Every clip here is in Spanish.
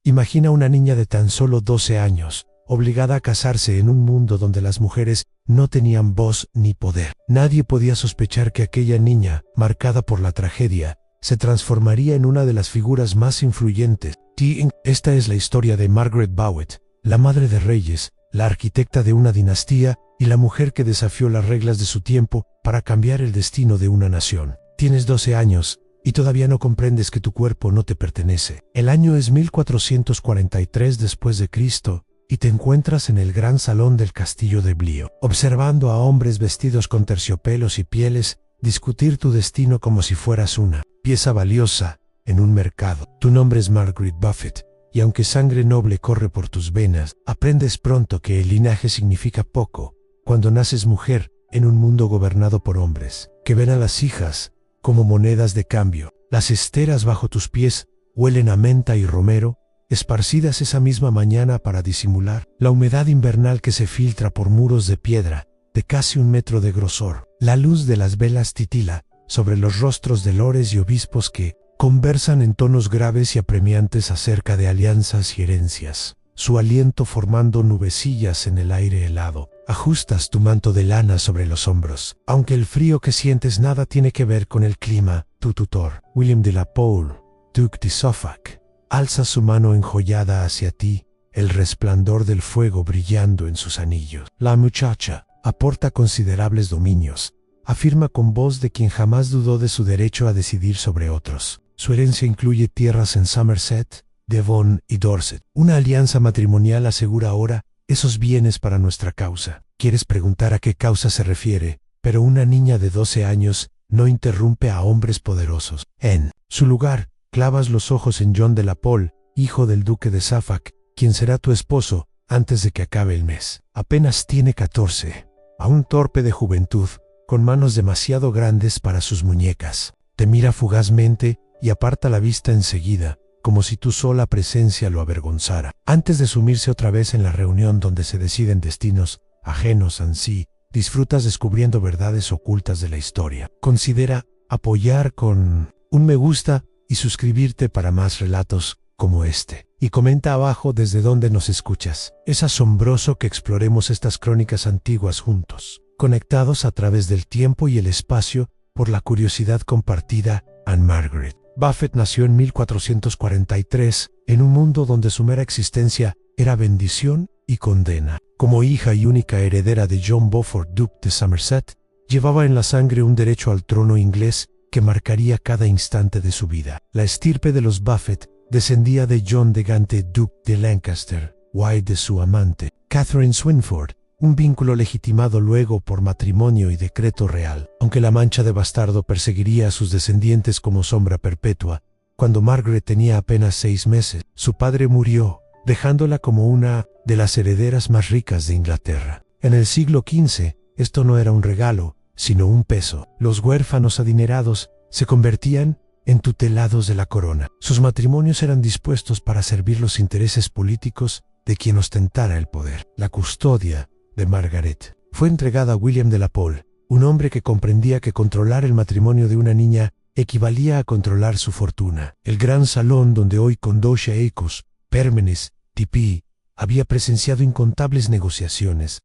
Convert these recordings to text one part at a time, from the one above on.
Imagina una niña de tan solo 12 años, obligada a casarse en un mundo donde las mujeres no tenían voz ni poder. Nadie podía sospechar que aquella niña, marcada por la tragedia, se transformaría en una de las figuras más influyentes. Esta es la historia de Margaret Bower, la madre de reyes, la arquitecta de una dinastía y la mujer que desafió las reglas de su tiempo para cambiar el destino de una nación. Tienes 12 años y todavía no comprendes que tu cuerpo no te pertenece. El año es 1443 después de Cristo y te encuentras en el gran salón del castillo de Blío, observando a hombres vestidos con terciopelos y pieles discutir tu destino como si fueras una pieza valiosa en un mercado. Tu nombre es Margaret Buffett, y aunque sangre noble corre por tus venas, aprendes pronto que el linaje significa poco cuando naces mujer en un mundo gobernado por hombres, que ven a las hijas como monedas de cambio. Las esteras bajo tus pies huelen a menta y romero, esparcidas esa misma mañana para disimular la humedad invernal que se filtra por muros de piedra de casi 1 metro de grosor. La luz de las velas titila sobre los rostros de lores y obispos que conversan en tonos graves y apremiantes acerca de alianzas y herencias, su aliento formando nubecillas en el aire helado. Ajustas tu manto de lana sobre los hombros, aunque el frío que sientes nada tiene que ver con el clima. Tu tutor, William de la Pole, Duque de Suffolk, alza su mano enjollada hacia ti, el resplandor del fuego brillando en sus anillos. La muchacha aporta considerables dominios, afirma con voz de quien jamás dudó de su derecho a decidir sobre otros. Su herencia incluye tierras en Somerset, Devon y Dorset. Una alianza matrimonial asegura ahora esos bienes para nuestra causa. Quieres preguntar a qué causa se refiere, pero una niña de 12 años no interrumpe a hombres poderosos. En su lugar, clavas los ojos en John de la Pole, hijo del duque de Suffolk, quien será tu esposo antes de que acabe el mes. Apenas tiene 14, aún torpe de juventud, con manos demasiado grandes para sus muñecas. Te mira fugazmente y aparta la vista enseguida, como si tu sola presencia lo avergonzara. Antes de sumirse otra vez en la reunión donde se deciden destinos ajenos a sí, disfrutas descubriendo verdades ocultas de la historia. Considera apoyar con un me gusta y suscribirte para más relatos como este. Y comenta abajo desde dónde nos escuchas. Es asombroso que exploremos estas crónicas antiguas juntos, conectados a través del tiempo y el espacio por la curiosidad compartida. Anne Margaret Buffett nació en 1443, en un mundo donde su mera existencia era bendición y condena. Como hija y única heredera de John Beaufort, duque de Somerset, llevaba en la sangre un derecho al trono inglés que marcaría cada instante de su vida. La estirpe de los Buffett descendía de John de Gante, duque de Lancaster, White de su amante, Catherine Swynford, un vínculo legitimado luego por matrimonio y decreto real, aunque la mancha de bastardo perseguiría a sus descendientes como sombra perpetua. Cuando Margaret tenía apenas 6 meses, su padre murió, dejándola como una de las herederas más ricas de Inglaterra. En el siglo XV, esto no era un regalo, sino un peso. Los huérfanos adinerados se convertían en tutelados de la corona. Sus matrimonios eran dispuestos para servir los intereses políticos de quien ostentara el poder. La custodia de Margaret fue entregada a William de la Pole, un hombre que comprendía que controlar el matrimonio de una niña equivalía a controlar su fortuna. El gran salón donde hoy Condotia Acos, Pérmenes, Tipí, había presenciado incontables negociaciones.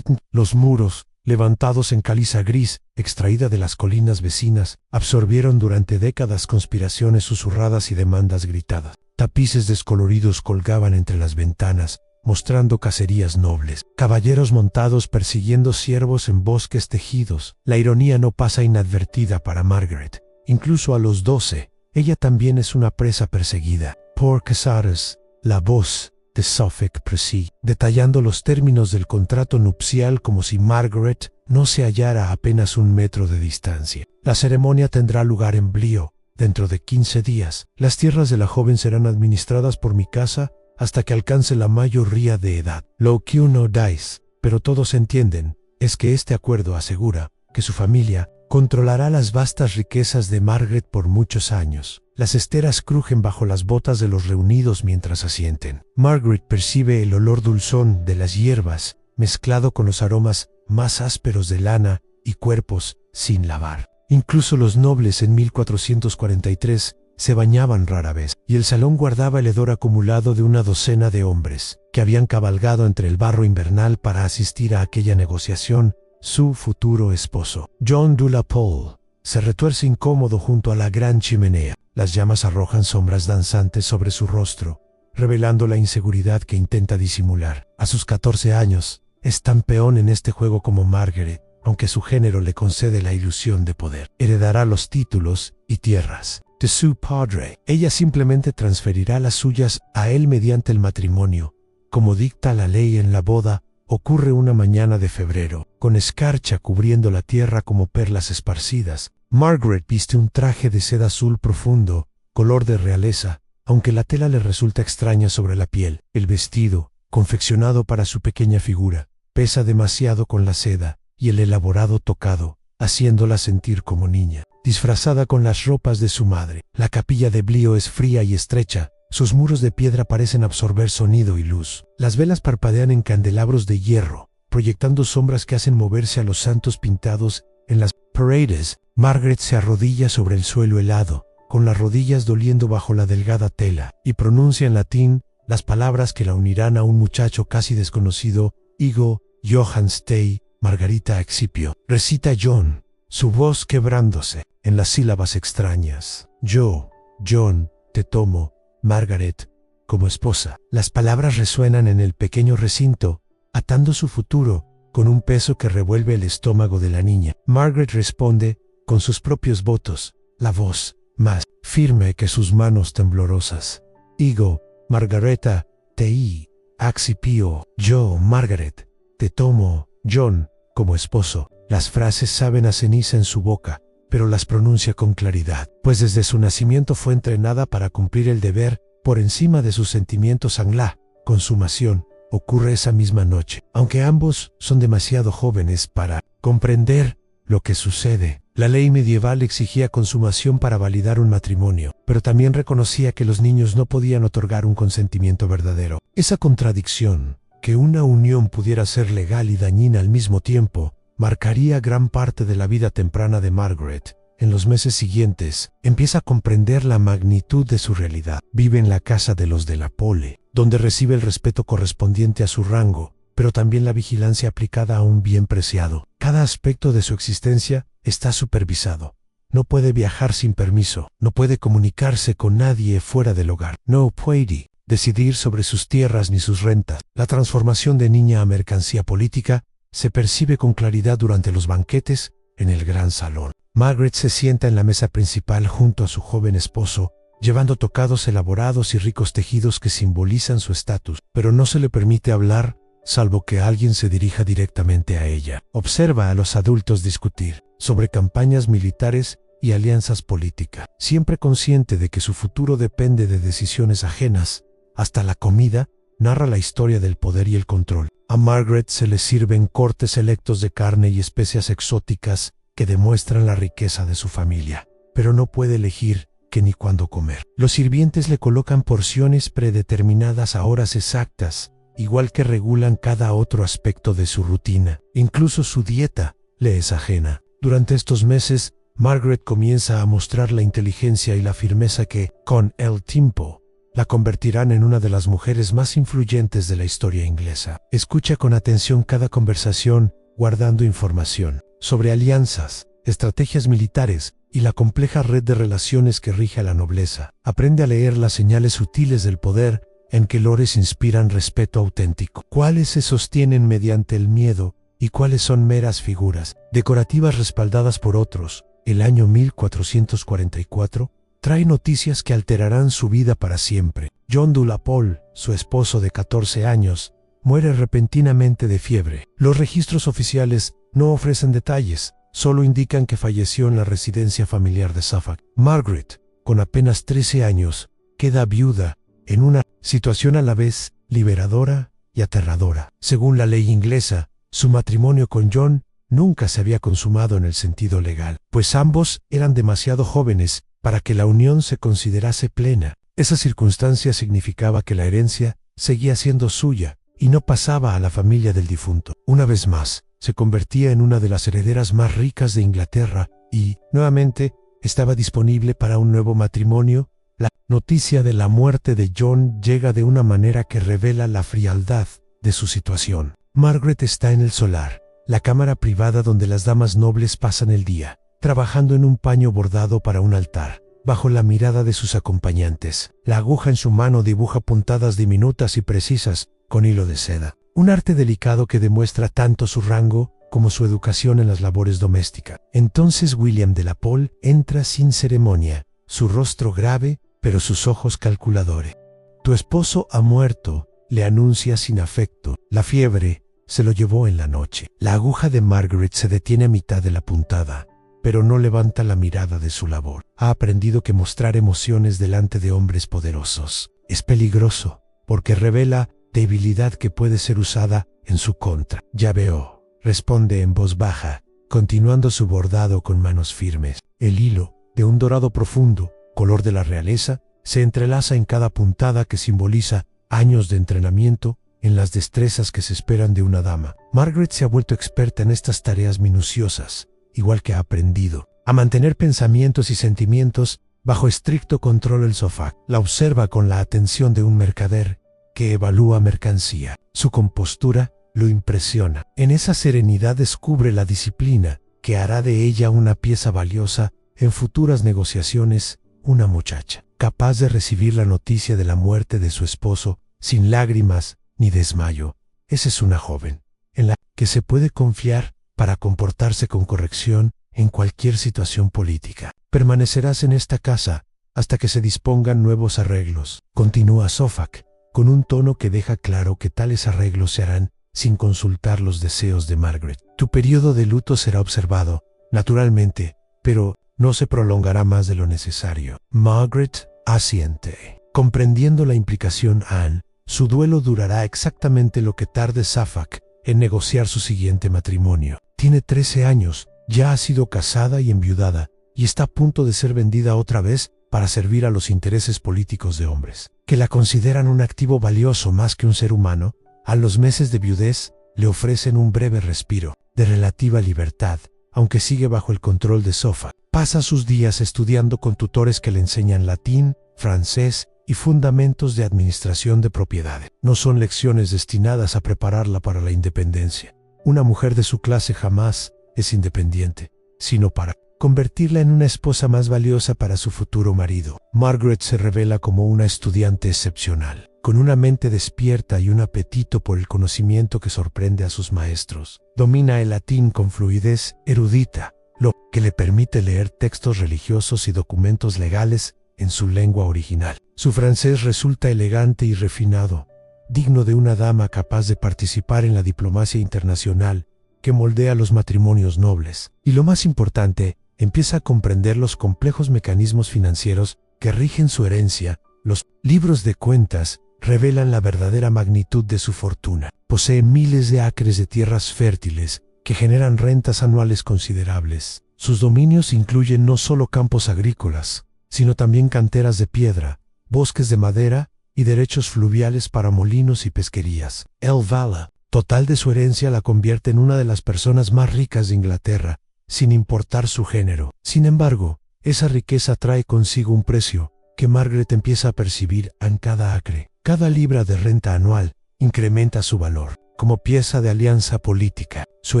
Los muros, levantados en caliza gris, extraída de las colinas vecinas, absorbieron durante décadas conspiraciones susurradas y demandas gritadas. Tapices descoloridos colgaban entre las ventanas, mostrando cacerías nobles, caballeros montados persiguiendo ciervos en bosques tejidos. La ironía no pasa inadvertida para Margaret. Incluso a los 12, ella también es una presa perseguida. Por Casares, la voz de Suffolk prosigue, detallando los términos del contrato nupcial como si Margaret no se hallara a apenas 1 metro de distancia. La ceremonia tendrá lugar en Blío, dentro de 15 días. Las tierras de la joven serán administradas por mi casa hasta que alcance la mayoría de edad. Lo que uno dice, pero todos entienden, es que este acuerdo asegura que su familia controlará las vastas riquezas de Margaret por muchos años. Las esteras crujen bajo las botas de los reunidos mientras asienten. Margaret percibe el olor dulzón de las hierbas, mezclado con los aromas más ásperos de lana y cuerpos sin lavar. Incluso los nobles en 1443 se bañaban rara vez, y el salón guardaba el hedor acumulado de una docena de hombres, que habían cabalgado entre el barro invernal para asistir a aquella negociación, su futuro esposo. John Dulapole se retuerce incómodo junto a la gran chimenea. Las llamas arrojan sombras danzantes sobre su rostro, revelando la inseguridad que intenta disimular. A sus 14 años, es tan peón en este juego como Margaret, aunque su género le concede la ilusión de poder. Heredará los títulos y tierras de su padre. Ella simplemente transferirá las suyas a él mediante el matrimonio. Como dicta la ley, en la boda ocurre una mañana de febrero, con escarcha cubriendo la tierra como perlas esparcidas. Margaret viste un traje de seda azul profundo, color de realeza, aunque la tela le resulta extraña sobre la piel. El vestido, confeccionado para su pequeña figura, pesa demasiado con la seda y el elaborado tocado, haciéndola sentir como niña. Disfrazada con las ropas de su madre, la capilla de Blío es fría y estrecha. Sus muros de piedra parecen absorber sonido y luz. Las velas parpadean en candelabros de hierro, proyectando sombras que hacen moverse a los santos pintados en las paredes. Margaret se arrodilla sobre el suelo helado, con las rodillas doliendo bajo la delgada tela, y pronuncia en latín las palabras que la unirán a un muchacho casi desconocido, Igo Johann Stey, Margarita Excipio. Recita John, su voz quebrándose en las sílabas extrañas. Yo, John, te tomo, Margaret, como esposa. Las palabras resuenan en el pequeño recinto, atando su futuro con un peso que revuelve el estómago de la niña. Margaret responde con sus propios votos, la voz más firme que sus manos temblorosas. Igo, Margareta, tei, Excipio. Yo, Margaret, te tomo, John, como esposo. Las frases saben a ceniza en su boca, pero las pronuncia con claridad, pues desde su nacimiento fue entrenada para cumplir el deber por encima de sus sentimientos. En la consumación ocurre esa misma noche, aunque ambos son demasiado jóvenes para comprender lo que sucede. La ley medieval exigía consumación para validar un matrimonio, pero también reconocía que los niños no podían otorgar un consentimiento verdadero. Esa contradicción, que una unión pudiera ser legal y dañina al mismo tiempo, marcaría gran parte de la vida temprana de Margaret. En los meses siguientes, empieza a comprender la magnitud de su realidad. Vive en la casa de los Dulapole, donde recibe el respeto correspondiente a su rango, pero también la vigilancia aplicada a un bien preciado. Cada aspecto de su existencia está supervisado. No puede viajar sin permiso, no puede comunicarse con nadie fuera del hogar, no puede decidir sobre sus tierras ni sus rentas. La transformación de niña a mercancía política se percibe con claridad durante los banquetes en el gran salón. Margaret se sienta en la mesa principal junto a su joven esposo, llevando tocados elaborados y ricos tejidos que simbolizan su estatus, pero no se le permite hablar, salvo que alguien se dirija directamente a ella. Observa a los adultos discutir sobre campañas militares y alianzas políticas, siempre consciente de que su futuro depende de decisiones ajenas. Hasta la comida narra la historia del poder y el control. A Margaret se le sirven cortes selectos de carne y especias exóticas que demuestran la riqueza de su familia, pero no puede elegir qué ni cuándo comer. Los sirvientes le colocan porciones predeterminadas a horas exactas, igual que regulan cada otro aspecto de su rutina. Incluso su dieta le es ajena. Durante estos meses, Margaret comienza a mostrar la inteligencia y la firmeza que, con el tiempo, la convertirán en una de las mujeres más influyentes de la historia inglesa. Escucha con atención cada conversación, guardando información sobre alianzas, estrategias militares y la compleja red de relaciones que rige a la nobleza. Aprende a leer las señales sutiles del poder, en qué lores inspiran respeto auténtico, cuáles se sostienen mediante el miedo y cuáles son meras figuras decorativas respaldadas por otros. El año 1444 trae noticias que alterarán su vida para siempre. John Dulapole, su esposo de 14 años, muere repentinamente de fiebre. Los registros oficiales no ofrecen detalles, solo indican que falleció en la residencia familiar de Suffolk. Margaret, con apenas 13 años, queda viuda, en una situación a la vez liberadora y aterradora. Según la ley inglesa, su matrimonio con John nunca se había consumado en el sentido legal, pues ambos eran demasiado jóvenes para que la unión se considerase plena. Esa circunstancia significaba que la herencia seguía siendo suya y no pasaba a la familia del difunto. Una vez más, se convertía en una de las herederas más ricas de Inglaterra y, nuevamente, estaba disponible para un nuevo matrimonio. La noticia de la muerte de John llega de una manera que revela la frialdad de su situación. Margaret está en el solar, la cámara privada donde las damas nobles pasan el día, trabajando en un paño bordado para un altar, bajo la mirada de sus acompañantes. La aguja en su mano dibuja puntadas diminutas y precisas con hilo de seda, un arte delicado que demuestra tanto su rango como su educación en las labores domésticas. Entonces William de la Pole entra sin ceremonia, su rostro grave, pero sus ojos calculadores. Tu esposo ha muerto, le anuncia sin afecto. La fiebre se lo llevó en la noche. La aguja de Margaret se detiene a mitad de la puntada, pero no levanta la mirada de su labor. Ha aprendido que mostrar emociones delante de hombres poderosos es peligroso, porque revela debilidad que puede ser usada en su contra. Ya veo, responde en voz baja, continuando su bordado con manos firmes. El hilo, de un dorado profundo, color de la realeza, se entrelaza en cada puntada que simboliza años de entrenamiento en las destrezas que se esperan de una dama. Margaret se ha vuelto experta en estas tareas minuciosas, igual que ha aprendido a mantener pensamientos y sentimientos bajo estricto control el sofá. La observa con la atención de un mercader que evalúa mercancía. Su compostura lo impresiona. En esa serenidad descubre la disciplina que hará de ella una pieza valiosa en futuras negociaciones. Una muchacha capaz de recibir la noticia de la muerte de su esposo sin lágrimas ni desmayo. Esa es una joven en la que se puede confiar para comportarse con corrección en cualquier situación política. Permanecerás en esta casa hasta que se dispongan nuevos arreglos, continúa Suffolk, con un tono que deja claro que tales arreglos se harán sin consultar los deseos de Margaret. Tu periodo de luto será observado, naturalmente, pero no se prolongará más de lo necesario. Margaret asiente. Comprendiendo la implicación Anne, su duelo durará exactamente lo que tarde Suffolk en negociar su siguiente matrimonio. Tiene 13 años, ya ha sido casada y enviudada, y está a punto de ser vendida otra vez para servir a los intereses políticos de hombres, que la consideran un activo valioso más que un ser humano. A los meses de viudez le ofrecen un breve respiro de relativa libertad, aunque sigue bajo el control de Suffolk. Pasa sus días estudiando con tutores que le enseñan latín, francés y fundamentos de administración de propiedades. No son lecciones destinadas a prepararla para la independencia. Una mujer de su clase jamás es independiente, sino para convertirla en una esposa más valiosa para su futuro marido. Margaret se revela como una estudiante excepcional, con una mente despierta y un apetito por el conocimiento que sorprende a sus maestros. Domina el latín con fluidez erudita, lo que le permite leer textos religiosos y documentos legales en su lengua original. Su francés resulta elegante y refinado, digno de una dama capaz de participar en la diplomacia internacional que moldea los matrimonios nobles. Y lo más importante, empieza a comprender los complejos mecanismos financieros que rigen su herencia. Los libros de cuentas revelan la verdadera magnitud de su fortuna. Posee miles de acres de tierras fértiles que generan rentas anuales considerables. Sus dominios incluyen no solo campos agrícolas, sino también canteras de piedra, bosques de madera y derechos fluviales para molinos y pesquerías. El valor total de su herencia la convierte en una de las personas más ricas de Inglaterra, sin importar su género. Sin embargo, esa riqueza trae consigo un precio que Margaret empieza a percibir en cada acre. Cada libra de renta anual incrementa su valor. Como pieza de alianza política, su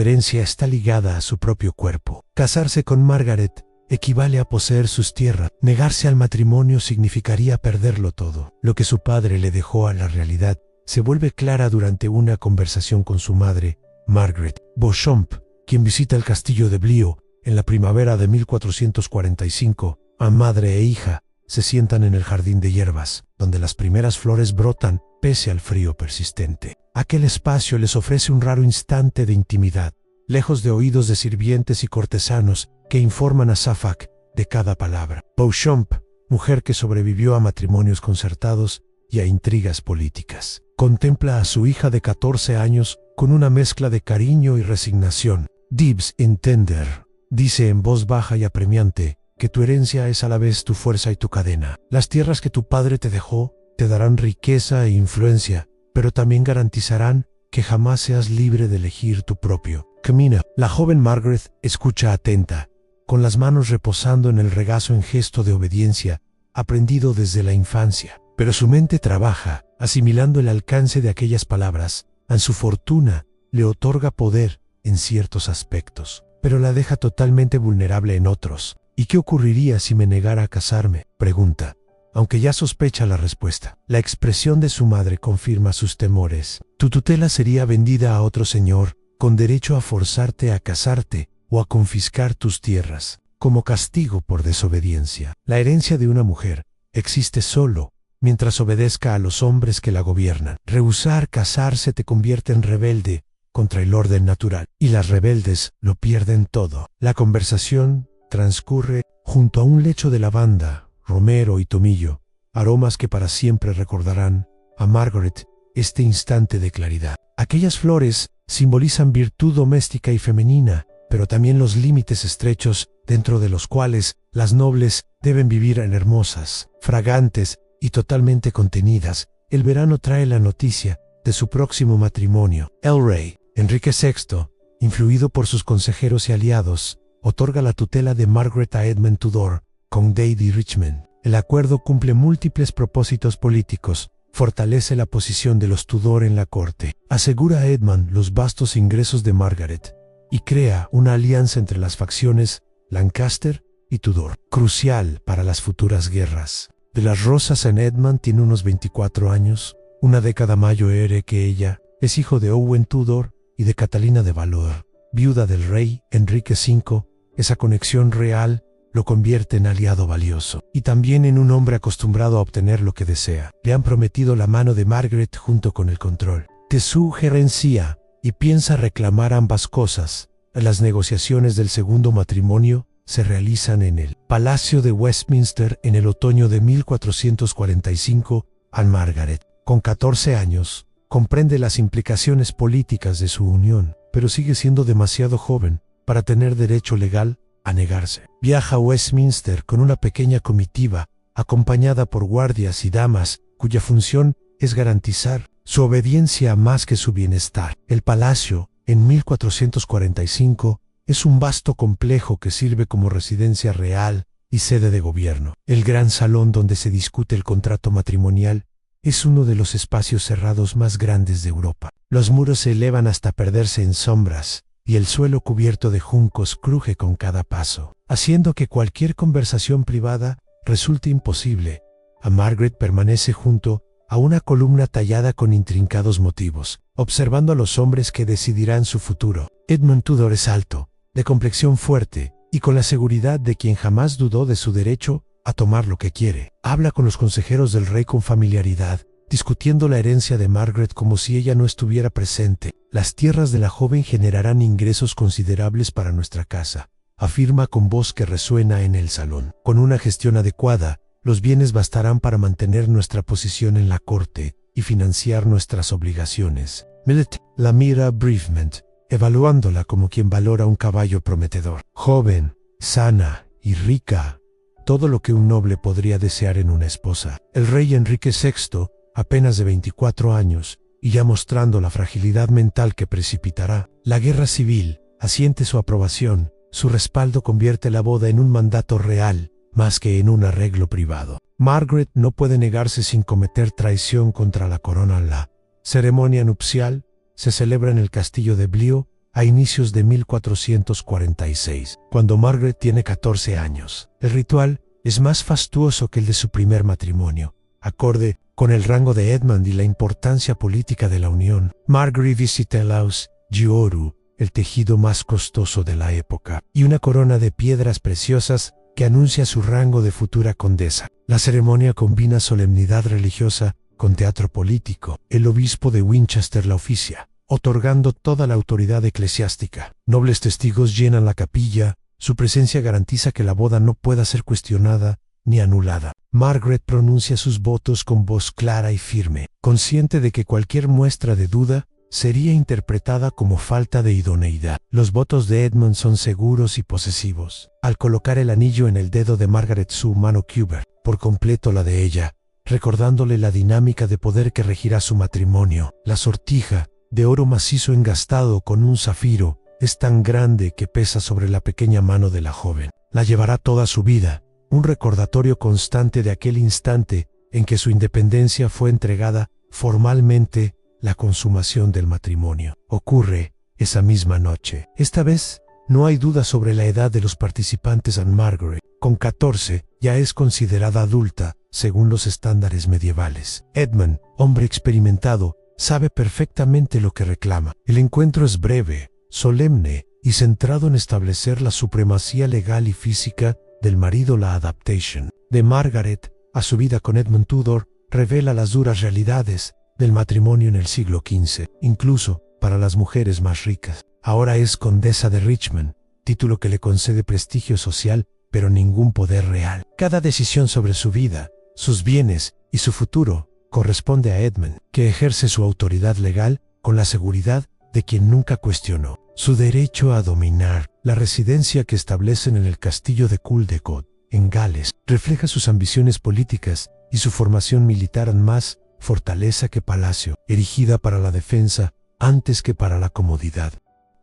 herencia está ligada a su propio cuerpo. Casarse con Margaret equivale a poseer sus tierras. Negarse al matrimonio significaría perderlo todo. Lo que su padre le dejó a la realidad se vuelve clara durante una conversación con su madre, Margaret Beauchamp, quien visita el castillo de Blio en la primavera de 1445. A madre e hija se sientan en el jardín de hierbas, donde las primeras flores brotan pese al frío persistente. Aquel espacio les ofrece un raro instante de intimidad, lejos de oídos de sirvientes y cortesanos que informan a Suffolk de cada palabra. Beauchamp, mujer que sobrevivió a matrimonios concertados y a intrigas políticas, contempla a su hija de 14 años con una mezcla de cariño y resignación. Debes entender, dice en voz baja y apremiante, que tu herencia es a la vez tu fuerza y tu cadena. Las tierras que tu padre te dejó te darán riqueza e influencia, pero también garantizarán que jamás seas libre de elegir tu propio camino. La joven Margaret escucha atenta, con las manos reposando en el regazo en gesto de obediencia, aprendido desde la infancia. Pero su mente trabaja, asimilando el alcance de aquellas palabras. A su fortuna le otorga poder en ciertos aspectos, pero la deja totalmente vulnerable en otros. ¿Y qué ocurriría si me negara a casarme?, pregunta, aunque ya sospecha la respuesta. La expresión de su madre confirma sus temores. Tu tutela sería vendida a otro señor, con derecho a forzarte a casarte o a confiscar tus tierras, como castigo por desobediencia. La herencia de una mujer existe solo mientras obedezca a los hombres que la gobiernan. Rehusar casarse te convierte en rebelde contra el orden natural, y las rebeldes lo pierden todo. La conversación transcurre junto a un lecho de lavanda, romero y tomillo, aromas que para siempre recordarán a Margaret este instante de claridad. Aquellas flores simbolizan virtud doméstica y femenina, pero también los límites estrechos dentro de los cuales las nobles deben vivir en hermosas, fragantes y totalmente contenidas. El verano trae la noticia de su próximo matrimonio. El rey, Enrique VI, influido por sus consejeros y aliados, otorga la tutela de Margaret a Edmund Tudor, conde de Richmond. El acuerdo cumple múltiples propósitos políticos, fortalece la posición de los Tudor en la corte, asegura a Edmund los vastos ingresos de Margaret y crea una alianza entre las facciones Lancaster y Tudor, crucial para las futuras guerras. De las Rosas en Edmund tiene unos 24 años, una década mayor que ella, es hijo de Owen Tudor y de Catalina de Valois, viuda del rey Enrique V. Esa conexión real lo convierte en aliado valioso, y también en un hombre acostumbrado a obtener lo que desea. Le han prometido la mano de Margaret junto con el control de su gerencia, y piensa reclamar ambas cosas. Las negociaciones del segundo matrimonio se realizan en el Palacio de Westminster en el otoño de 1445. Margaret, con 14 años, comprende las implicaciones políticas de su unión, pero sigue siendo demasiado joven para tener derecho legal a negarse. Viaja a Westminster con una pequeña comitiva, acompañada por guardias y damas, cuya función es garantizar su obediencia más que su bienestar. El palacio, en 1445, es un vasto complejo que sirve como residencia real y sede de gobierno. El gran salón donde se discute el contrato matrimonial es uno de los espacios cerrados más grandes de Europa. Los muros se elevan hasta perderse en sombras, y el suelo cubierto de juncos cruje con cada paso, haciendo que cualquier conversación privada resulte imposible. A Margaret permanece junto a una columna tallada con intrincados motivos, observando a los hombres que decidirán su futuro. Edmund Tudor es alto, de complexión fuerte, y con la seguridad de quien jamás dudó de su derecho a tomar lo que quiere. Habla con los consejeros del rey con familiaridad, discutiendo la herencia de Margaret como si ella no estuviera presente. Las tierras de la joven generarán ingresos considerables para nuestra casa, afirma con voz que resuena en el salón. Con una gestión adecuada, los bienes bastarán para mantener nuestra posición en la corte y financiar nuestras obligaciones. Millet la mira brevemente, evaluándola como quien valora un caballo prometedor. Joven, sana y rica, todo lo que un noble podría desear en una esposa. El rey Enrique VI, apenas de 24 años, y ya mostrando la fragilidad mental que precipitará la guerra civil, asiente su aprobación. Su respaldo convierte la boda en un mandato real, más que en un arreglo privado. Margaret no puede negarse sin cometer traición contra la corona. La ceremonia nupcial se celebra en el castillo de Bliot a inicios de 1446, cuando Margaret tiene 14 años. El ritual es más fastuoso que el de su primer matrimonio, acorde con el rango de Edmund y la importancia política de la unión. Margaret visita el Haus Gioru, el tejido más costoso de la época, y una corona de piedras preciosas que anuncia su rango de futura condesa. La ceremonia combina solemnidad religiosa con teatro político. El obispo de Winchester la oficia, otorgando toda la autoridad eclesiástica. Nobles testigos llenan la capilla. Su presencia garantiza que la boda no pueda ser cuestionada ni anulada. Margaret pronuncia sus votos con voz clara y firme, consciente de que cualquier muestra de duda sería interpretada como falta de idoneidad. Los votos de Edmund son seguros y posesivos. Al colocar el anillo en el dedo de Margaret, su mano cubre por completo la de ella, recordándole la dinámica de poder que regirá su matrimonio. La sortija, de oro macizo engastado con un zafiro, es tan grande que pesa sobre la pequeña mano de la joven. la llevará toda su vida, un recordatorio constante de aquel instante en que su independencia fue entregada formalmente, la consumación del matrimonio. Ocurre esa misma noche. Esta vez no hay duda sobre la edad de los participantes. Anne Margaret, con 14, ya es considerada adulta, según los estándares medievales. Edmund, hombre experimentado, sabe perfectamente lo que reclama. El encuentro es breve, solemne y centrado en establecer la supremacía legal y física del marido. La adaptation de Margaret a su vida con Edmund Tudor revela las duras realidades del matrimonio en el siglo XV, incluso para las mujeres más ricas. Ahora es condesa de Richmond, título que le concede prestigio social, pero ningún poder real. Cada decisión sobre su vida, sus bienes y su futuro corresponde a Edmund, que ejerce su autoridad legal con la seguridad de quien nunca cuestionó su derecho a dominar. La residencia que establecen en el castillo de Caldecott, en Gales, refleja sus ambiciones políticas y su formación militar. Más fortaleza que palacio, erigida para la defensa antes que para la comodidad.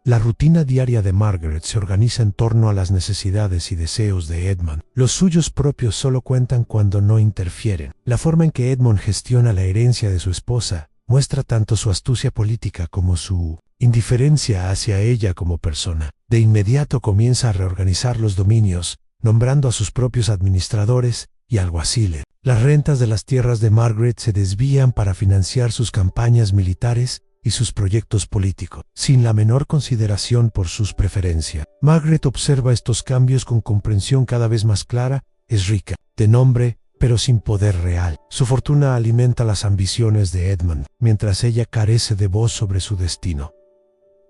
La rutina diaria de Margaret se organiza en torno a las necesidades y deseos de Edmund. Los suyos propios solo cuentan cuando no interfieren. La forma en que Edmund gestiona la herencia de su esposa muestra tanto su astucia política como su indiferencia hacia ella como persona. De inmediato comienza a reorganizar los dominios, nombrando a sus propios administradores y alguaciles. Las rentas de las tierras de Margaret se desvían para financiar sus campañas militares y sus proyectos políticos, sin la menor consideración por sus preferencias. Margaret observa estos cambios con comprensión cada vez más clara. Es rica, de nombre, pero sin poder real. Su fortuna alimenta las ambiciones de Edmund, mientras ella carece de voz sobre su destino.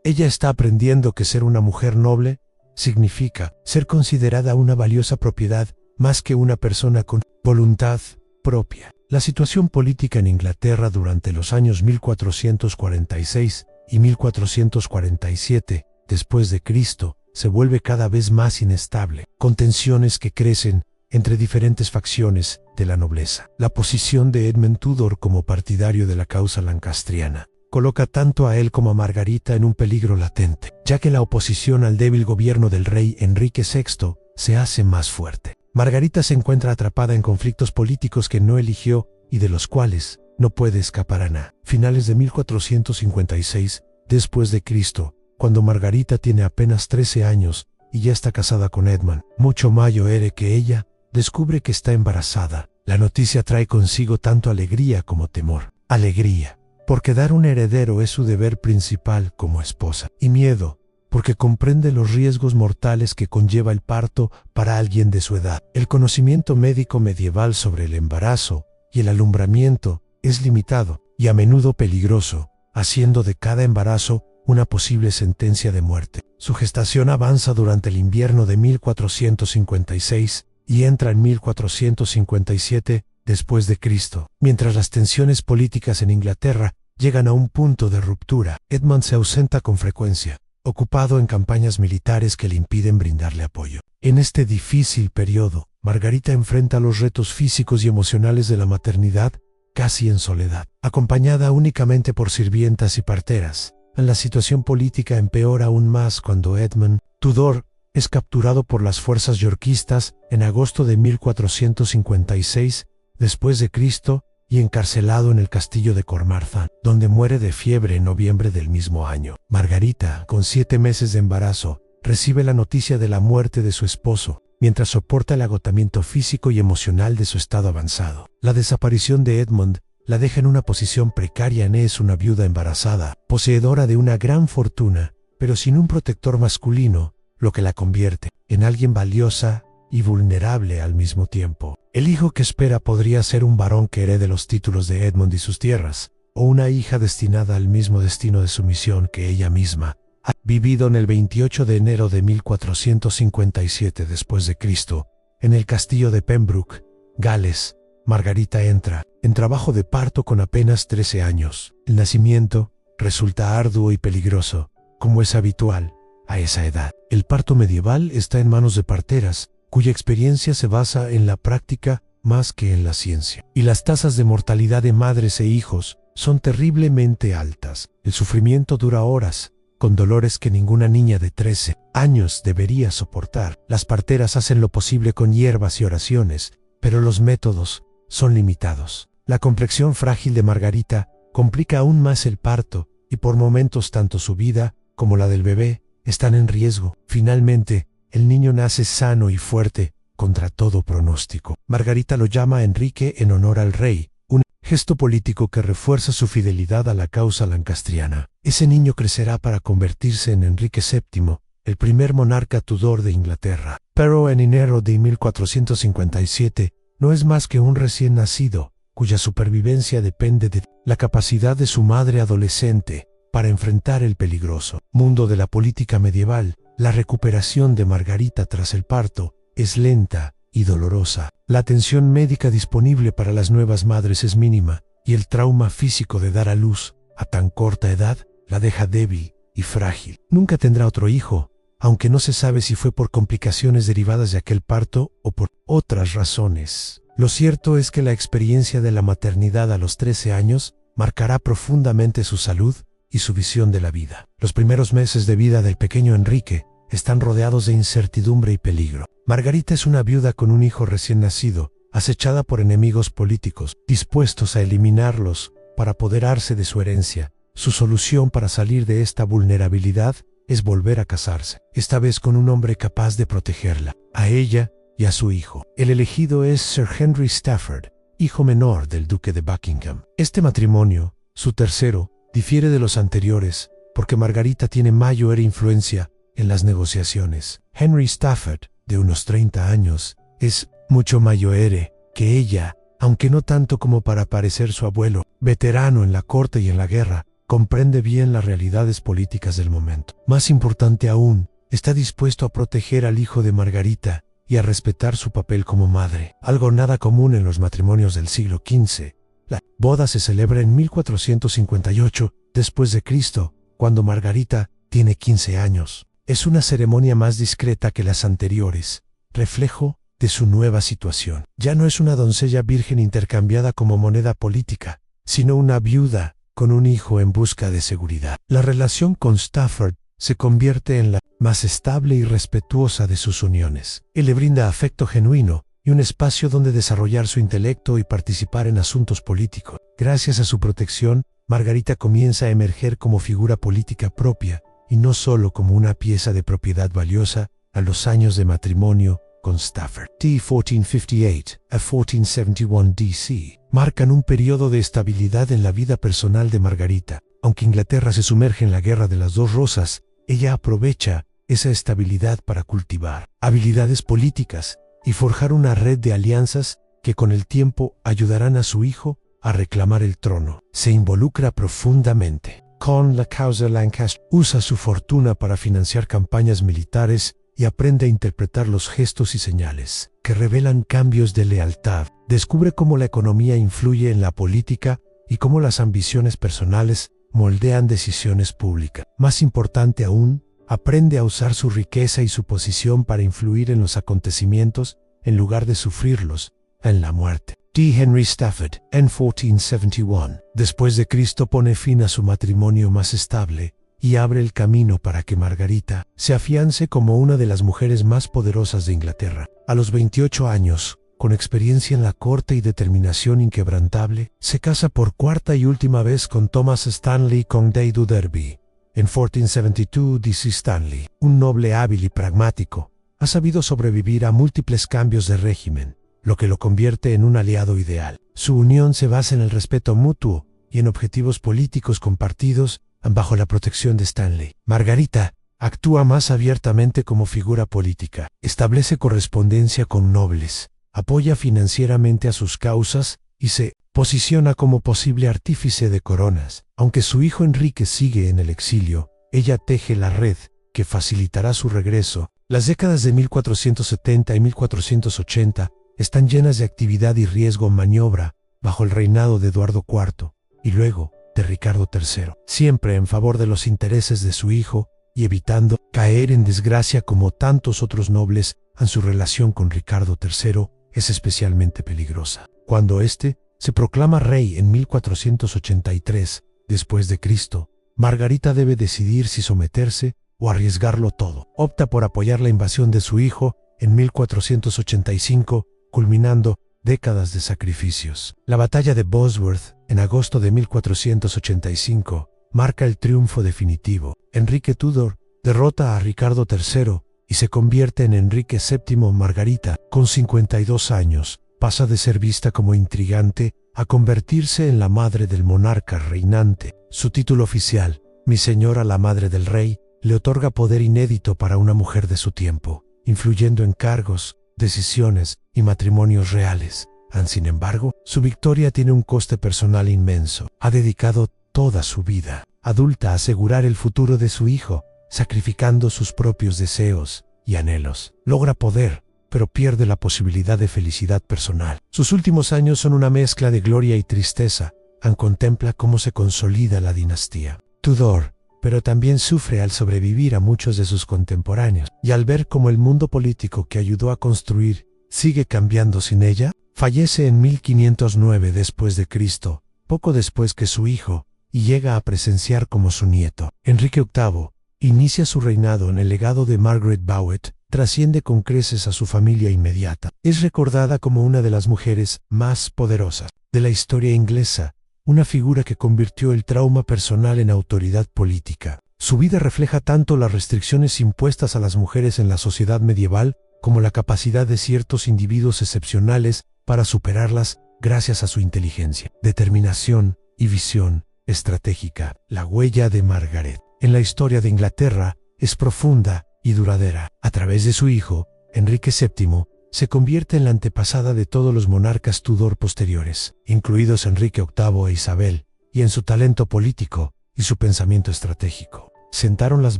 Ella está aprendiendo que ser una mujer noble significa ser considerada una valiosa propiedad más que una persona con voluntad propia. La situación política en Inglaterra durante los años 1446 y 1447 después de Cristo se vuelve cada vez más inestable, con tensiones que crecen entre diferentes facciones de la nobleza. La posición de Edmund Tudor como partidario de la causa lancastriana coloca tanto a él como a Margarita en un peligro latente, ya que la oposición al débil gobierno del rey Enrique VI se hace más fuerte. Margarita se encuentra atrapada en conflictos políticos que no eligió y de los cuales no puede escapar. A finales de 1456 después de Cristo, cuando Margarita tiene apenas 13 años y ya está casada con Edmund, mucho mayor que ella, descubre que está embarazada. La noticia trae consigo tanto alegría como temor. Alegría, porque dar un heredero es su deber principal como esposa, y miedo, porque comprende los riesgos mortales que conlleva el parto para alguien de su edad. El conocimiento médico medieval sobre el embarazo y el alumbramiento es limitado y a menudo peligroso, haciendo de cada embarazo una posible sentencia de muerte. Su gestación avanza durante el invierno de 1456 y entra en 1457 después de Cristo. Mientras las tensiones políticas en Inglaterra llegan a un punto de ruptura, Edmund se ausenta con frecuencia, ocupado en campañas militares que le impiden brindarle apoyo. En este difícil periodo, Margarita enfrenta los retos físicos y emocionales de la maternidad casi en soledad. Acompañada únicamente por sirvientas y parteras, la situación política empeora aún más cuando Edmund Tudor es capturado por las fuerzas yorkistas en agosto de 1456 después de Cristo y encarcelado en el castillo de Carmarthen, donde muere de fiebre en noviembre del mismo año. Margarita, con 7 meses de embarazo, recibe la noticia de la muerte de su esposo, mientras soporta el agotamiento físico y emocional de su estado avanzado. La desaparición de Edmund la deja en una posición precaria. Es una viuda embarazada, poseedora de una gran fortuna, pero sin un protector masculino, lo que la convierte en alguien valiosa y vulnerable al mismo tiempo. El hijo que espera podría ser un varón que herede los títulos de Edmund y sus tierras, o una hija destinada al mismo destino de sumisión que ella misma ha vivido. En el 28 de enero de 1457 después de Cristo, en el castillo de Pembroke, Gales, Margarita entra en trabajo de parto con apenas 13 años. El nacimiento resulta arduo y peligroso, como es habitual a esa edad. El parto medieval está en manos de parteras, cuya experiencia se basa en la práctica más que en la ciencia. Y las tasas de mortalidad de madres e hijos son terriblemente altas. El sufrimiento dura horas, con dolores que ninguna niña de 13 años debería soportar. Las parteras hacen lo posible con hierbas y oraciones, pero los métodos son limitados. La complexión frágil de Margarita complica aún más el parto y por momentos tanto su vida como la del bebé están en riesgo. Finalmente, el niño nace sano y fuerte contra todo pronóstico. Margarita lo llama a Enrique en honor al rey, un gesto político que refuerza su fidelidad a la causa lancastriana. Ese niño crecerá para convertirse en Enrique VII, el primer monarca Tudor de Inglaterra. Pero en enero de 1457 no es más que un recién nacido, cuya supervivencia depende de la capacidad de su madre adolescente para enfrentar el peligroso mundo de la política medieval. La recuperación de Margarita tras el parto es lenta y dolorosa. La atención médica disponible para las nuevas madres es mínima, y el trauma físico de dar a luz a tan corta edad la deja débil y frágil. Nunca tendrá otro hijo, aunque no se sabe si fue por complicaciones derivadas de aquel parto o por otras razones. Lo cierto es que la experiencia de la maternidad a los 13 años marcará profundamente su salud y su visión de la vida. Los primeros meses de vida del pequeño Enrique están rodeados de incertidumbre y peligro. Margarita es una viuda con un hijo recién nacido, acechada por enemigos políticos, dispuestos a eliminarlos para apoderarse de su herencia. Su solución para salir de esta vulnerabilidad es volver a casarse, esta vez con un hombre capaz de protegerla, a ella y a su hijo. El elegido es Sir Henry Stafford, hijo menor del duque de Buckingham. Este matrimonio, su tercero, difiere de los anteriores porque Margarita tiene mayor influencia en las negociaciones. Henry Stafford, de unos 30 años, es mucho mayor que ella, aunque no tanto como para parecer su abuelo. Veterano en la corte y en la guerra, comprende bien las realidades políticas del momento. Más importante aún, está dispuesto a proteger al hijo de Margarita y a respetar su papel como madre, algo nada común en los matrimonios del siglo XV. La boda se celebra en 1458 después de Cristo, cuando Margarita tiene 15 años. Es una ceremonia más discreta que las anteriores, reflejo de su nueva situación. Ya no es una doncella virgen intercambiada como moneda política, sino una viuda con un hijo en busca de seguridad. La relación con Stafford se convierte en la más estable y respetuosa de sus uniones. Él le brinda afecto genuino y un espacio donde desarrollar su intelecto y participar en asuntos políticos. Gracias a su protección, Margarita comienza a emerger como figura política propia y no solo como una pieza de propiedad valiosa a los años de matrimonio con Stafford. De 1458 a 1471 DC marcan un periodo de estabilidad en la vida personal de Margarita. Aunque Inglaterra se sumerge en la Guerra de las Dos Rosas, ella aprovecha esa estabilidad para cultivar habilidades políticas y forjar una red de alianzas que con el tiempo ayudarán a su hijo a reclamar el trono. Se involucra profundamente con la causa Lancaster, usa su fortuna para financiar campañas militares y aprende a interpretar los gestos y señales que revelan cambios de lealtad. Descubre cómo la economía influye en la política y cómo las ambiciones personales moldean decisiones públicas. Más importante aún, aprende a usar su riqueza y su posición para influir en los acontecimientos en lugar de sufrirlos en la muerte. D. Henry Stafford, en 1471, después de Cristo, pone fin a su matrimonio más estable y abre el camino para que Margarita se afiance como una de las mujeres más poderosas de Inglaterra. A los 28 años, con experiencia en la corte y determinación inquebrantable, se casa por cuarta y última vez con Thomas Stanley Conde du Derby. En 1472, D.C. Stanley, un noble hábil y pragmático, ha sabido sobrevivir a múltiples cambios de régimen, lo que lo convierte en un aliado ideal. Su unión se basa en el respeto mutuo y en objetivos políticos compartidos bajo la protección de Stanley. Margarita actúa más abiertamente como figura política, establece correspondencia con nobles, apoya financieramente a sus causas y se posiciona como posible artífice de coronas. Aunque su hijo Enrique sigue en el exilio, ella teje la red que facilitará su regreso. Las décadas de 1470 y 1480 están llenas de actividad y riesgo en maniobra bajo el reinado de Eduardo IV y luego de Ricardo III, siempre en favor de los intereses de su hijo y evitando caer en desgracia como tantos otros nobles. En su relación con Ricardo III es especialmente peligrosa. Cuando éste se proclama rey en 1483 después de Cristo, Margarita debe decidir si someterse o arriesgarlo todo. Opta por apoyar la invasión de su hijo en 1485, culminando décadas de sacrificios. La batalla de Bosworth, en agosto de 1485, marca el triunfo definitivo. Enrique Tudor derrota a Ricardo III y se convierte en Enrique VII. Margarita, con 52 años, pasa de ser vista como intrigante a convertirse en la madre del monarca reinante. Su título oficial, Mi Señora la Madre del Rey, le otorga poder inédito para una mujer de su tiempo, influyendo en cargos, decisiones y matrimonios reales. Sin embargo, su victoria tiene un coste personal inmenso. Ha dedicado toda su vida adulta a asegurar el futuro de su hijo, sacrificando sus propios deseos y anhelos. Logra poder, pero pierde la posibilidad de felicidad personal. Sus últimos años son una mezcla de gloria y tristeza. Contempla cómo se consolida la dinastía Tudor, pero también sufre al sobrevivir a muchos de sus contemporáneos, y al ver cómo el mundo político que ayudó a construir sigue cambiando sin ella. Fallece en 1509 después de Cristo, poco después que su hijo, y llega a presenciar como su nieto. Enrique VIII inicia su reinado en el legado de Margaret Bower, trasciende con creces a su familia inmediata. Es recordada como una de las mujeres más poderosas de la historia inglesa, una figura que convirtió el trauma personal en autoridad política. Su vida refleja tanto las restricciones impuestas a las mujeres en la sociedad medieval como la capacidad de ciertos individuos excepcionales para superarlas gracias a su inteligencia, determinación y visión estratégica. La huella de Margaret en la historia de Inglaterra es profunda y duradera. A través de su hijo, Enrique VII, se convierte en la antepasada de todos los monarcas Tudor posteriores, incluidos Enrique VIII e Isabel, y en su talento político y su pensamiento estratégico. Sentaron las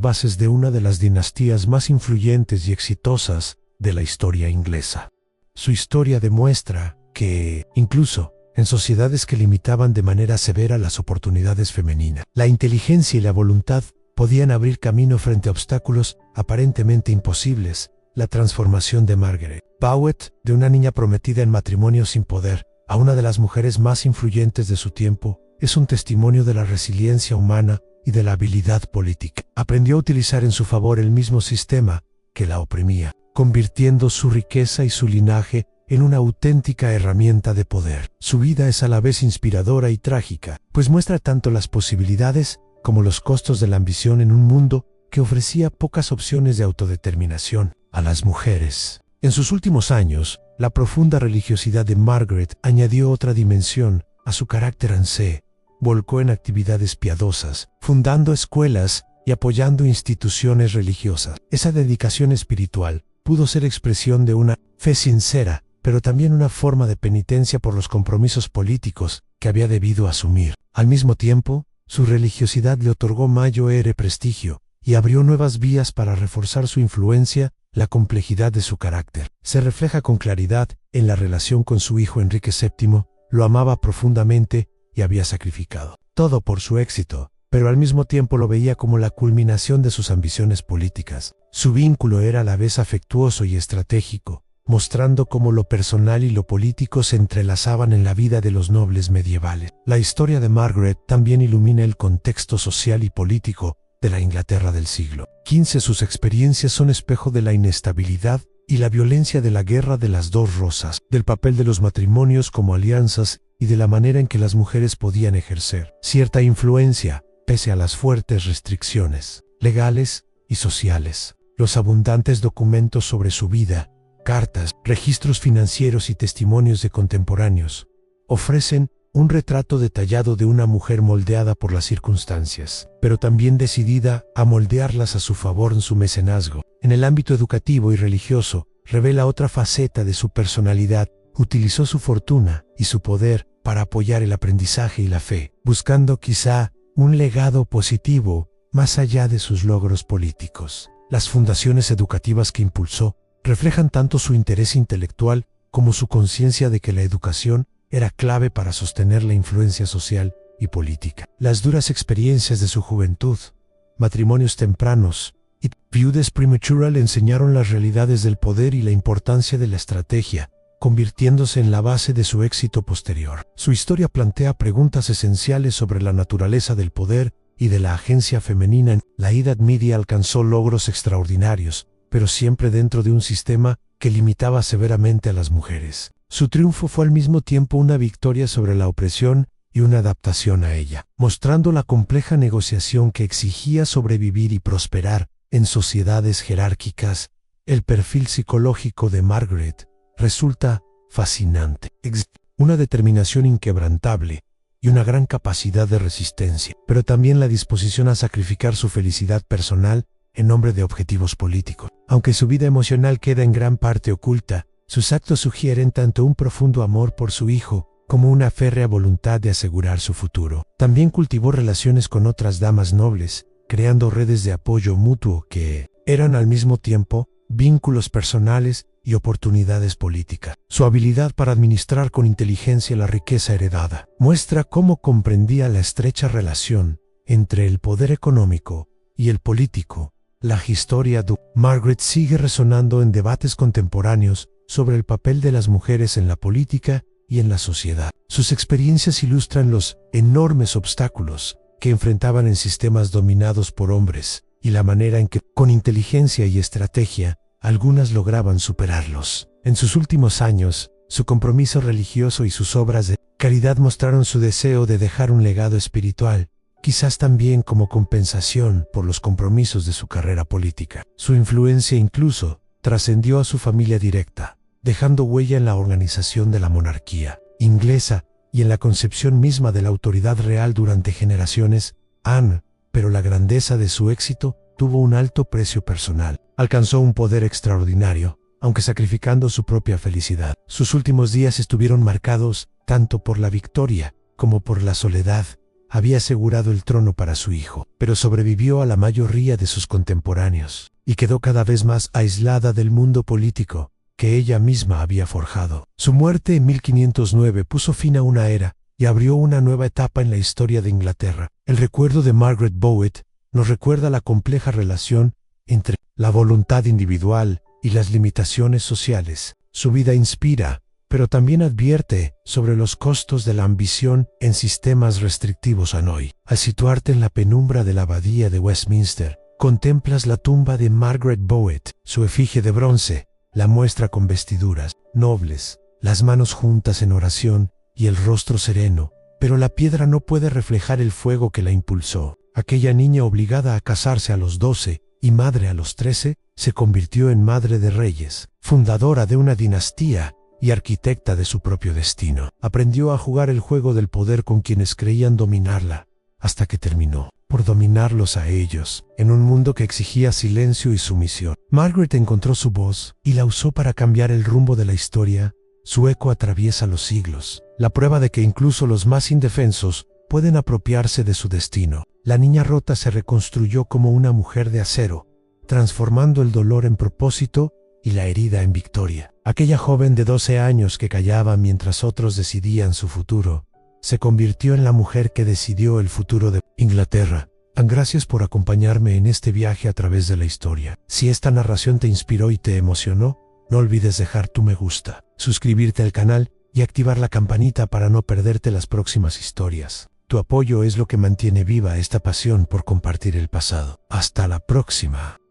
bases de una de las dinastías más influyentes y exitosas de la historia inglesa. Su historia demuestra que, incluso en sociedades que limitaban de manera severa las oportunidades femeninas, la inteligencia y la voluntad podían abrir camino frente a obstáculos aparentemente imposibles. La transformación de Margaret Bower, de una niña prometida en matrimonio sin poder, a una de las mujeres más influyentes de su tiempo, es un testimonio de la resiliencia humana y de la habilidad política. Aprendió a utilizar en su favor el mismo sistema que la oprimía, convirtiendo su riqueza y su linaje en una auténtica herramienta de poder. Su vida es a la vez inspiradora y trágica, pues muestra tanto las posibilidades como los costos de la ambición en un mundo que ofrecía pocas opciones de autodeterminación a las mujeres. En sus últimos años, la profunda religiosidad de Margaret añadió otra dimensión a su carácter. Se volcó en actividades piadosas, fundando escuelas y apoyando instituciones religiosas. Esa dedicación espiritual pudo ser expresión de una fe sincera, pero también una forma de penitencia por los compromisos políticos que había debido asumir. Al mismo tiempo, su religiosidad le otorgó mayor prestigio y abrió nuevas vías para reforzar su influencia. La complejidad de su carácter se refleja con claridad en la relación con su hijo Enrique VII. Lo amaba profundamente y había sacrificado todo por su éxito, pero al mismo tiempo lo veía como la culminación de sus ambiciones políticas. Su vínculo era a la vez afectuoso y estratégico, mostrando cómo lo personal y lo político se entrelazaban en la vida de los nobles medievales. La historia de Margaret también ilumina el contexto social y político de la Inglaterra del siglo XV. Sus experiencias son espejo de la inestabilidad y la violencia de la Guerra de las Dos Rosas, del papel de los matrimonios como alianzas y de la manera en que las mujeres podían ejercer cierta influencia, pese a las fuertes restricciones legales y sociales. Los abundantes documentos sobre su vida, cartas, registros financieros y testimonios de contemporáneos, ofrecen un retrato detallado de una mujer moldeada por las circunstancias, pero también decidida a moldearlas a su favor en su mecenazgo. En el ámbito educativo y religioso, revela otra faceta de su personalidad. Utilizó su fortuna y su poder para apoyar el aprendizaje y la fe, buscando quizá un legado positivo más allá de sus logros políticos. Las fundaciones educativas que impulsó reflejan tanto su interés intelectual como su conciencia de que la educación era clave para sostener la influencia social y política. Las duras experiencias de su juventud, matrimonios tempranos y viudez prematura le enseñaron las realidades del poder y la importancia de la estrategia, convirtiéndose en la base de su éxito posterior. Su historia plantea preguntas esenciales sobre la naturaleza del poder y de la agencia femenina. La Edad Media alcanzó logros extraordinarios, pero siempre dentro de un sistema que limitaba severamente a las mujeres. Su triunfo fue al mismo tiempo una victoria sobre la opresión y una adaptación a ella, mostrando la compleja negociación que exigía sobrevivir y prosperar en sociedades jerárquicas. El perfil psicológico de Margaret resulta fascinante. Una determinación inquebrantable y una gran capacidad de resistencia, pero también la disposición a sacrificar su felicidad personal en nombre de objetivos políticos. Aunque su vida emocional queda en gran parte oculta, sus actos sugieren tanto un profundo amor por su hijo como una férrea voluntad de asegurar su futuro. También cultivó relaciones con otras damas nobles, creando redes de apoyo mutuo que eran al mismo tiempo vínculos personales y oportunidades políticas. Su habilidad para administrar con inteligencia la riqueza heredada muestra cómo comprendía la estrecha relación entre el poder económico y el político. La historia de Margaret sigue resonando en debates contemporáneos sobre el papel de las mujeres en la política y en la sociedad. Sus experiencias ilustran los enormes obstáculos que enfrentaban en sistemas dominados por hombres y la manera en que, con inteligencia y estrategia, algunas lograban superarlos. En sus últimos años, su compromiso religioso y sus obras de caridad mostraron su deseo de dejar un legado espiritual, quizás también como compensación por los compromisos de su carrera política. Su influencia incluso trascendió a su familia directa, dejando huella en la organización de la monarquía inglesa y en la concepción misma de la autoridad real durante generaciones. Pero la grandeza de su éxito tuvo un alto precio personal. Alcanzó un poder extraordinario, aunque sacrificando su propia felicidad. Sus últimos días estuvieron marcados tanto por la victoria como por la soledad. Había asegurado el trono para su hijo, pero sobrevivió a la mayoría de sus contemporáneos y quedó cada vez más aislada del mundo político que ella misma había forjado. Su muerte en 1509 puso fin a una era y abrió una nueva etapa en la historia de Inglaterra. El recuerdo de Margaret Bowen nos recuerda la compleja relación entre la voluntad individual y las limitaciones sociales. Su vida inspira, pero también advierte sobre los costos de la ambición en sistemas restrictivos hoy. Al situarte en la penumbra de la abadía de Westminster, contemplas la tumba de Margaret Bowen. Su efigie de bronce la muestra con vestiduras nobles, las manos juntas en oración y el rostro sereno, pero la piedra no puede reflejar el fuego que la impulsó. Aquella niña obligada a casarse a los 12 y madre a los 13, se convirtió en madre de reyes, fundadora de una dinastía y arquitecta de su propio destino. Aprendió a jugar el juego del poder con quienes creían dominarla, hasta que terminó por dominarlos a ellos, en un mundo que exigía silencio y sumisión. Margaret encontró su voz y la usó para cambiar el rumbo de la historia. Su eco atraviesa los siglos, la prueba de que incluso los más indefensos pueden apropiarse de su destino. La niña rota se reconstruyó como una mujer de acero, transformando el dolor en propósito y la herida en victoria. Aquella joven de 12 años que callaba mientras otros decidían su futuro, se convirtió en la mujer que decidió el futuro de Inglaterra. Gracias por acompañarme en este viaje a través de la historia. Si esta narración te inspiró y te emocionó, no olvides dejar tu me gusta, suscribirte al canal y activar la campanita para no perderte las próximas historias. Tu apoyo es lo que mantiene viva esta pasión por compartir el pasado. Hasta la próxima.